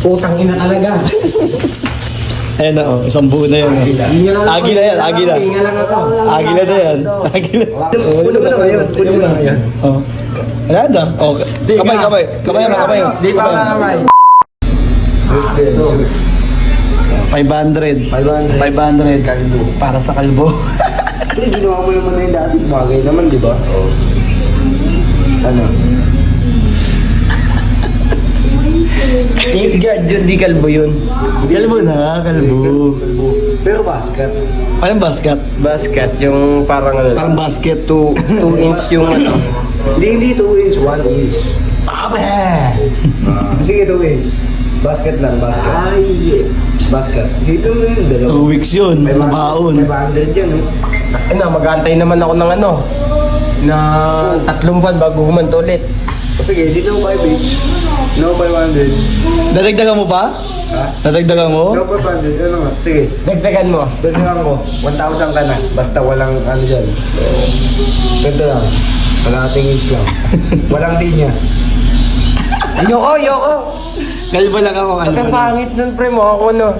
Putang ina talaga. Ayan na, oh. Isang buo na yan. Agila yan, agila. Hinga lang ako. Agila na yan. Agila. Puno mo na ngayon. Puno mo na ngayon. Oh. Wala na. Oh. Kamay. Kamay. Di pa kamay. Juice din. Juice. 500. 500. Kalbo. Para sa kalbo. Ginawa mo naman na yung dating bagay naman, di ba? Oo. Ano? Guard yun, di kalbo yun. Kalbo na, kalbo. Pero basket. Parang basket. Basket, yung parang ano. Parang basket to... 2 inch yung ano. Hindi 2 inch, 1 inch. Abe! Sige, 2 inch. Basket lang, basket. Ay, basket. Sige, mo yun, 2 weeks yun. Mabaon. 500 yan, eh. Mag-aantay naman ako ng ano. Na 3 buwan bago humanta ulit. O sige, di no 5 inch. No 500. Dadagdagan mo pa? Ha? Dadagdagan mo? No 500. Ano nga? Sige. Dagdagan mo. Dagdagan ko. 1,000 ka na. Basta walang ano dyan. Ganda lang. Kalating inch lang. Walang linya. Ayoko. Kalbo lang ako. Ang pangit nun, pre mo. Ako no.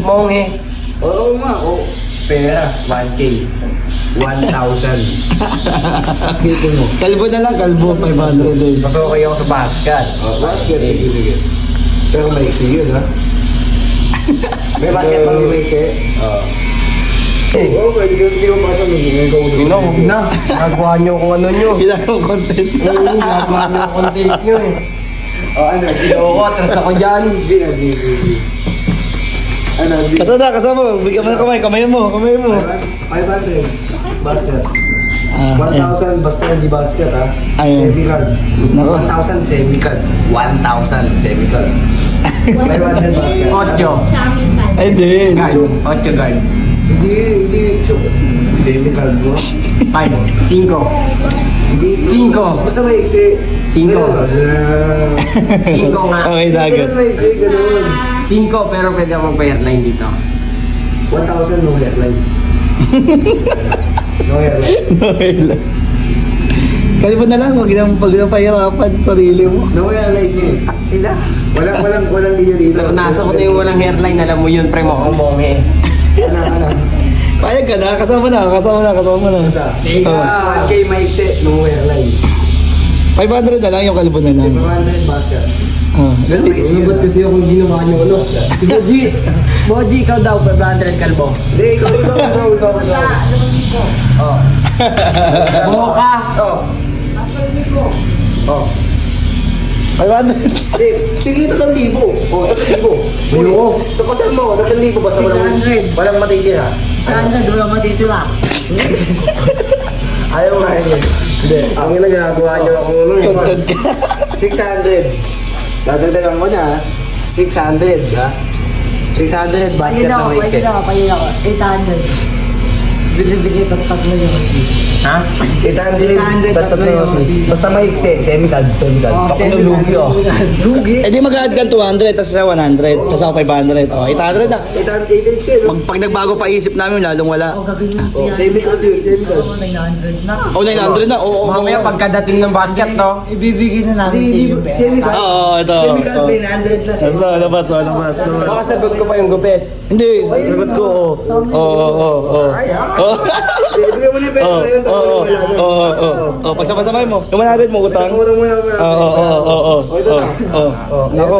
Monghe. Oo nga. Oh. Pera. 1K. 1,000. Sipin mo. Kalbo na lang, kalbo. 500 din. Mas okay ako sa basket. Oh, basket. Sige. Pero maiksi yun, ha? May basket pang di maiksi? Oo. Oo, pwede ka hindi mo pasa nung hindi ko usap. Huwag na. Nagawa niyo kung ano niyo. Ginagawa content. Nagawa niyo ang content niyo eh. Oh, ano? Oo, atras ako dyan. G. Ano, G? Kasama. Bigyan mo na kamay mo. 500. Basket. Ah, 1,000 basta hindi basket, ha? Ayun. Semi-card. Nako. 1,000 semi-card. 1,000 semi-card. 500 basket. 8. Ay, hindi. Guard. 8 guard. Hindi. Semi-card mo. 5. 5. Hindi. 5. Basta maiksi. 5. Ganun. 5 nga. Okay, dagat. Basta maiksi, ganun. 5 pero pwede ako mag-airline dito. 1,000 no hairline. No hairline. Okay lang. Kalbo na lang, huwag na pahirapan sa sarili mo. No hairline niya eh. Ina. Walang linya dito. Nasa ko na yung walang hairline. Alam mo yun, pre mo. Ang monghe. Ano. Payag ka na, kasama na. Isa. Teka. 1K maiksi, no hairline. 500 na lang yung kalbo na lang. 500 basket. Ah, dali. Sumagot kasi akong ginawa niyo ano. Si Boji, ikaw daw, 500 kalbo. Hindi, ikaw. Oh. Boka! Oh. 500. Hindi, sige, 3,000. Oh, 3,000. Ayoko. Tapasan mo, 3,000 basta walang matitira. 600, wala matitira. Ayaw nga yun. Hindi. Ang ina ginagawa niyo ako ano eh. Content ka. 600. Dadagdagan ko na, 600, ha? 600 basket na maiksi. Payun ako. 800. Bili-bili pag tatlo yung kasi. Ha? 800 basta maiksi. Basta maiksi, semi-card. Baka lugi, oh. Lugi? Eh di mag-add ka 200, tapos na 100, tapos ako 500. Oh, 800 na. 800 siya, no? Pag nagbago pa isip namin, lalong wala. O, gagawin mo. Oh, semi-card yun, semi-card. Oo, 900 na. Oh, 900 na. Oo, Mamaya pagkadating ng basket, no? Ibibigay na namin sa iyo. Semi-card. Oo, ito. Semi-card, 900 na. Tapos na, labas. Baka sagot ko pa yung gupit. Hindi, sagot ko, oo. Bigyan mo na yung pera na yun. Oo. Pagsama-samay mo. Yung 100 mo, utang. Utang mo na. Oo. Nako.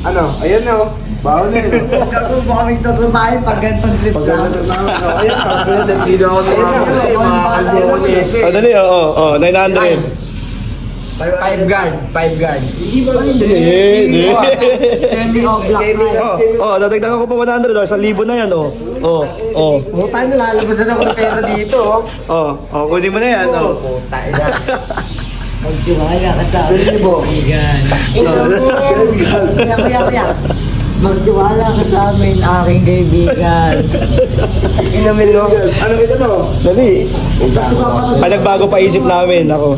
Ano? Ayan na, oh. Baon na yun. Huwag ako po kami tutubahin pag ganitong trip lang. Ayan na. Nandito ako sa mga kasi mga kalbo ko eh. Oh, dali, oo. 900. 5 guard. Hindi ba? Hindi. Semi-o-block na. Oh, dadagdagan ko pa 100. 1,000 na yan, oh. Puta na lalabas na ako ng pera dito. Kunin mo na yan, oh. Puta ina. Magtiwala ka sa amin. 1,000. Kaibigan. Kuya. Magtiwala ka sa amin, aking kaibigan. Inamin mo. Ano ito, no? Dali. Pag nagbago pa isip namin, ako.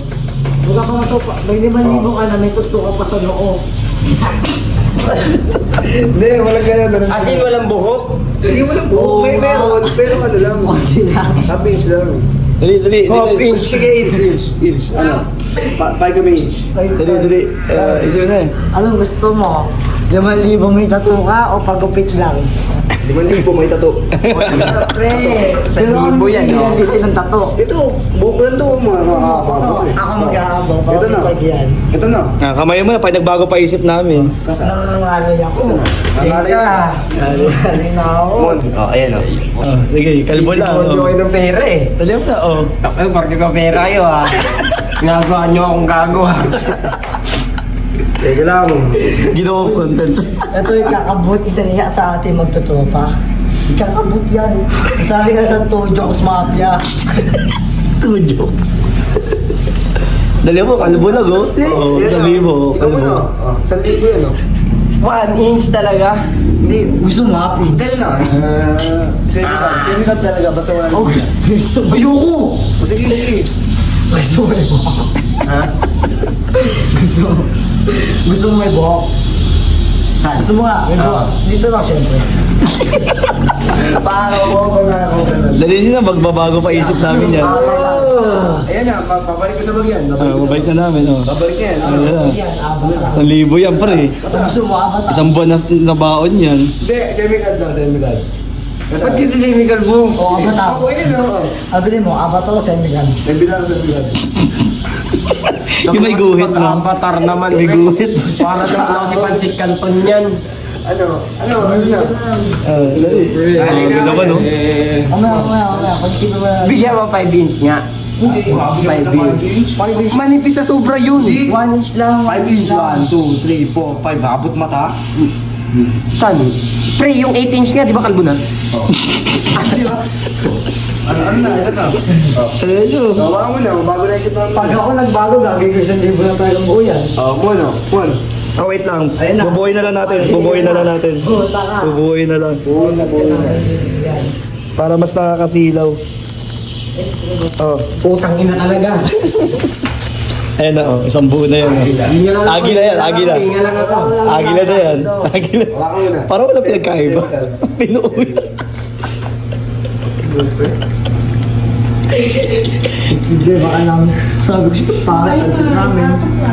Huwag ka to pa. May 5,000 ka na, may tuto ka pa sa noo. Hindi, walang gano'n. As in walang buhok? Hindi mo lang buhok. May meron. Pero ano lang. Half inch lang. Dali. Sige, inch. Ano? 5 kami inch. Dali. Isip na eh. Anong gusto mo? 5,000 may tattoo ka o pagupit lang? 5,000 may tato. Pre, pero ang libo yan, no? hindi silang tattoo. Ito, buhok lang to, mga makakabot. Ako mag-aabot. Ito na. Yan. Ito na. Kamay mo na, pag nagbago pa isip namin. Nangangalay ako. Nangangalay ka. Nangangalay na ako. Mon. Ayan o. Sige, kalbo lang. Hindi kayo ng pera eh. Dali mo na, Takay, parang ka pera kayo ha. Ginagawa nyo akong gago ha. Teka lang. Ginawa content. Ito yung kakabut, isa niya sa atin magtutropa. Kakabut yan. Sabi ka sa 2 jokes mafia. 2 jokes. Dali mo, kalbo lang, dali mo, Ikaw mo na. 1,000 yan, no? 1 inch talaga. Hindi. Gusto mo happy? Kaya na. Semi-cab. Semi-cab talaga, basta wala Oh, naman. gusto mo. Ayoko. O sige, sige. Gusto mo may buhok. Ha? Gusto mo may buhok. Gusto mo nga, may buhok. Dito lang syempre. Paano ko na ako ganun. Dali nyo na, magbabago pa isip namin yan. Ayan na, babalik ko sa bagyan. Mabait na namin, Babalik na yan. Ayan na. Yan, abot. 1,000 yan, pre. Gusto mo abot. Isang buwan na baon yan. Hindi, semi-cab lang, semi-cab. Ba't kasi si Miguel Boom? O, abot ako. Ako yun, no? Abili mo, abot ako sa emigan. May bilang sa semi-cab. Yung may guhit na. Avatar naman. May pre. guhit. Para naman si Pansik Canton yan. Ano na? Dali. Grabe naman, no? Mamaya. Pag-isipan mo na. Bigyan mo 5 inch nga. 5 inch. Manipis na sobra yun. 1 inch lang. 5 inch, 1, 2, 3, 4, 5. Abot mata. Saan? Pre, yung 8 inch nga, di ba kalbo na? Ano na, ito na. Ayun. Gawa mo na, bago na isip namin. Pag ako nagbago, gagawin ko 1,000 na tayo ng buo yan. Mon. Wait lang. Ayun na. Bubuhay na lang natin. Bubuhay na lang natin. Puta ka. Bubuhay na lang. Yan. Para mas nakakasilaw. Putang ina talaga. Ayan na, isang buo na yan. Agila yan, agila. Hinga lang ako. Agila na yan. Agila. Hawakan mo na. Parang wala pinagkaiba. Pinuwi. Hindi, baka namin. Sabi ko siya, bakit ang trip namin?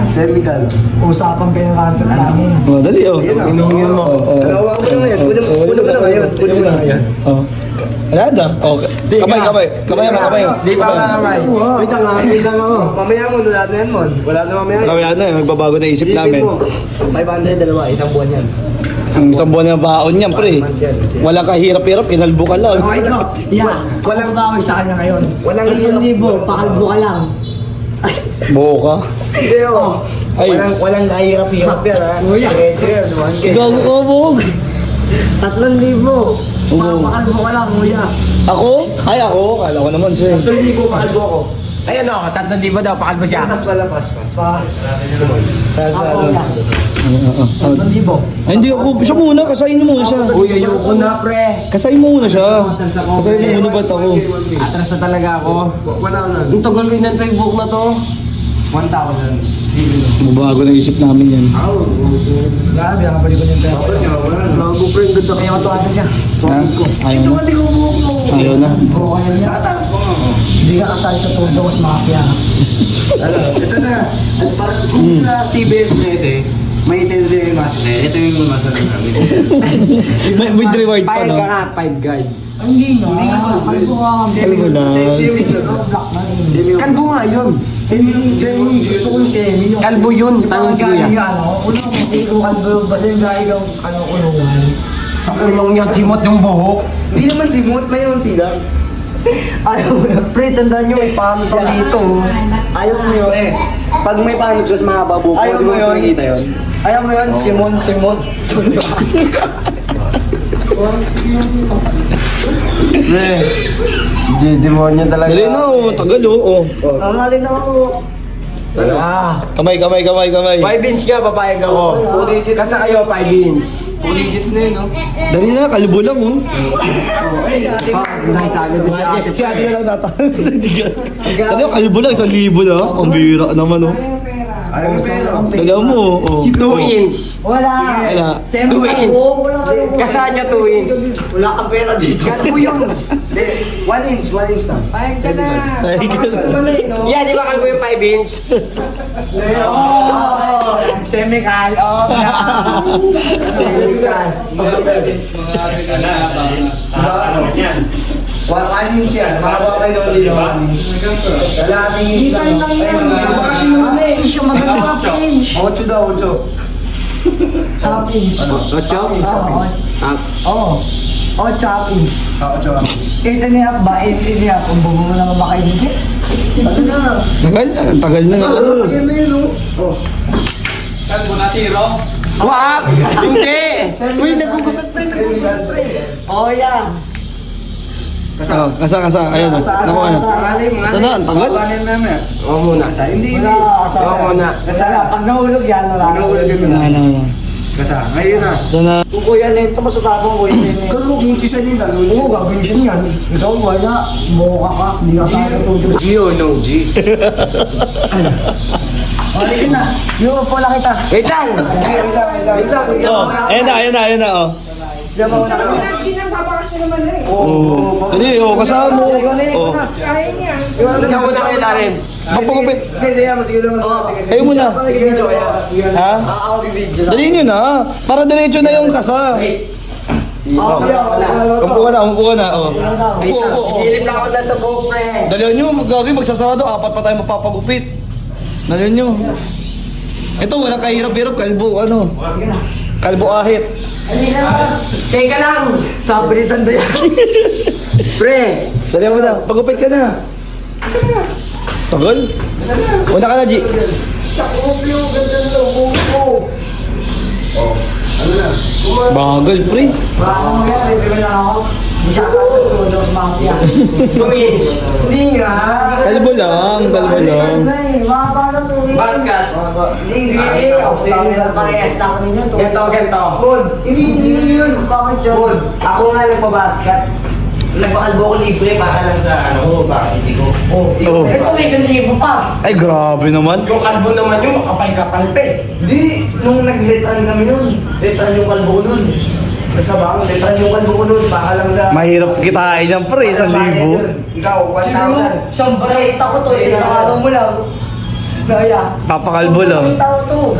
Semi-cab. Usapang pinaka-trip namin. Dali, Ayun na. Inungin mo. Hawakan mo na ngayon. Kunin mo na ngayon. Kunin mo na ngayon. Wala na. Kamay. Kamay mo. Di pa kamay. Wait lang ako. Mamaya mo, wala na yan, Mon. Wala na mamaya. Kaya na, magbabago na isip namin. 500, dalawa, isang buwan yan. Isang buwan na baon niyan, pre. Wala ka hirap-hirap, kinalbo ka lang. Okay lang. Yeah, walang bawi sa kanya ngayon. Walang hirap. 1,000, pakalbo ka lang. Buo ka. Hindi, oh. Ay. Walang kahirap-hirap yan, ha? Kuya. Diretso yan, 1K. Gago ka, buog. 3,000. Pakalbo ka lang, kuya. Ako? Ay, ako. Kala ko naman siya. 3,000 pakalbo ako. Ayun o, 3,000 daw, pakalbo siya. Pas pala, pas. Simon. Ako lang. 3,000. Ay, hindi ako. Siya muna, kasayin mo muna siya. Uy, ayoko na, pre. Kasayin mo muna siya. Kasayin mo muna ba't ako? Atras na talaga ako. Wala na. Ang tagal ko inantay yung buhok na to. 1,000. Sige. Magbabago na isip namin yan. Ako. Grabe, nakabalik ko yung pera. Wala na. Bago pre, ang ganda. Kaya matuwagan siya. Ha? Ayaw Ito na. hindi ko buhok mo. Ayaw na. Oo, kaya niya. Nakataas pa nga. Hindi ka kasali sa tundo ko sa mafia. Ito na. At parang kung sa TBS na eh, may 10 yung master. Ito yung master namin. With reward pa, Payag no? ka nga, 5 guide. Hindi nga. Kalbo ka. Kalbo lang. Black na rin. Kalbo nga yun. Semi, gusto ko yung semi. Kalbo yun, tanong si Kuya. Ulo ko, hindi ko kalbo. Basta yung gaya ng kulungan. Takulong yan, simot yung buhok. Hindi naman si Moot, may unti lang. Ayaw mo na. Pre, tandaan nyo, may panto dito. Ayaw mo yun. Pag may panit kasi mahaba buhok, Ayaw di mo mo yun. nakikita yun. Ayaw mo yun, Simon. Pre, demonyo talaga. Dali na, tagal, oh. Nangalin na ako. Kamay. 5 inch nga, papayag ako. 2 digits. Kasi kayo, 5 inch. 2 digits na yun, no? Dali na, kalbo lang, oh. Ay, si ate. Nakisagad din si ate. Si ate na lang tatanong. Ano, kalbo lang, 1,000 na. Ang bira naman, oh. Ayaw mo pera. Dalaw mo, oh. 2 inch. Wala. Wala. 2 inch. Wala kayo. Kasaan nyo 2 inch. Wala kang pera dito. Kalbo yun. 1 inch na. Ay, ganun. Yan, di ba kalbo yung 5 inch? Semical. Oh, Semical. Kanin siya. Mahaba kayo doon dito. Kalating Minsan lang yan. Pinch yung maganda ng pinch. 8 daw, 8. Sa pinch. Oo. Oh, chop-inch. 8. 8.5 ba? 8.5. Kung bumo mo naman ba kayo dito? Ano na? Tagal na nga. Yan na yun, oh. Wag! Hindi! Uy, nagugusat pre. Oh, yan. Kasa. Ayun na. Nakuha na. Sana, ang tagal. Oo muna. Hindi. Wala, Oo muna. Wala, pag nahulog yan, wala. Nahulog yun. Ano. Kasa. Ngayon na. Sana. Kung kuya na ito, masutapang kuya na ito. Kalo, kung sisa niya na. Oo, gagawin siya yan. Ikaw, wala. Buka ka. Hindi ka sa akin tutuloy. G or no G? Halika na. Yung pula kita. Wait lang! Oh, ayun na, oh. Diyan ba una ka? Ginababakasyon naman na eh. Oh. Hindi, oh, kasama mo. Oh. Sayang yan. Ikaw muna kayo, Lawrence. Magpagupit. Hindi, sige, mas sige lang. Kayo muna. Video kaya. Ha? Ako video. Dali nyo na. Para diretso na yung kasa. Umupo ka na, oh. Upo. Silip lang ako na sa buhok, pre. Dalihan nyo, gagawin magsasarado. 4 pa tayo magpapagupit. Dalihan nyo. Ito, walang kahirap-hirap. Kalbo, ano? Kalbo ahit. Teka lang! Sapilitan doon yan. Pre! Dalihan mo na. Pagupit ka na. Tagal? Una ka na, G. Bagal, pre. Baka mo yan, bibigyan lang ako. Hindi siya kasama sa tulo sa mafia. 2 inch. Hindi nga. Kalbo lang. Mahaba na to. Basket. Hindi. Ako sa inyo lang parehas na ako ninyo. Ganto. Bon, hindi yun. Bakit yun? Bon, ako nga nagpabasket. Nagpakalbo ko libre para lang sa ano, varsity ko. Oh. Ito may 1,000 pa. Ay, grabe naman. Yung kalbo naman yung makapal-kapal, pe. Di, nung nag-letan kami nun, letan yung kalbo ko nun. Sa sabang, letan yung kalbo ko nun, baka lang sa... Mahirap kitain yan, pre. 1,000. Ikaw, 1,000. Siyang bakit ako to, isang araw mo lang. Gaya. Papakalbo lang. Ang tao to.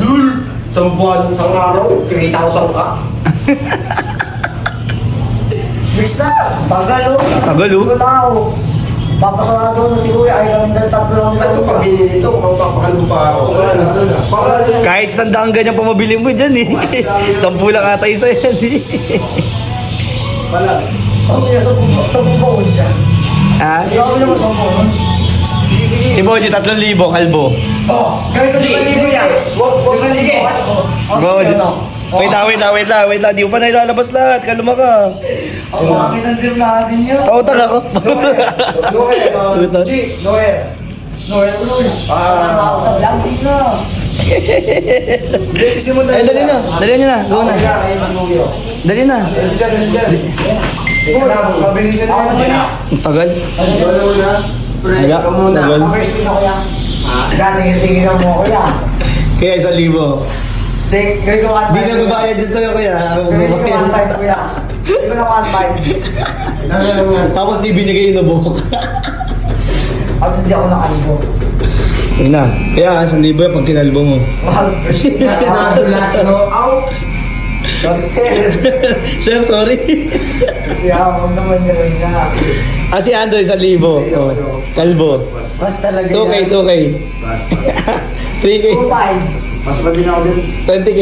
Isang buwan, isang araw, 3,000 ka. Bis na, tagal o. Tagal, oh. Tao. Papasarado na si Kuya, ay kami ng 3 lang Ito, pag binili ito, magpapakalbo pa ako. Kahit sandang ganyan pa mabili mo dyan, eh. 10 lang ata isa yan, eh. Ang kaya sa bubawon dyan. Ha? Ikaw naman sa bubawon. Si Boji, 3,000, kalbo. Oh, gawin ko sa libo yan. Huwag sige. Boji. Wait lang. Di ko pa nailalabas lahat. Kalma ka. Ang bakit ang dream natin yun? Pautal ako. Noel. Noel Ulol. Kasama ako sa Blankino. Hindi, sisimon Ay, dali na. Dali nyo na. Go na. Dali na. Mabilisan Ako naman na. Ang tagal. na. Wala. Tagal. First win ako yan. Galing tingin mo ko yan. Kaya 1,000. Gawin ko 1-5. Di na babayad din sa'yo, kuya. Ako Gawin ko babayad. 1-5 kuya. Gawin ko na 1-5. Tapos di binigay yung nabok. Ako hindi ako nakalibo. Yun na. Kaya 1,000 yan pag kinalbo mo. Mahal. Nadulas, no? Out! Sir, sorry. Kaya huwag naman yun nga. Si Ando, 1,000. Oh. Kalbo. Mas talaga 2K. 3K. 2-5. Mas pa din ako din. 20K.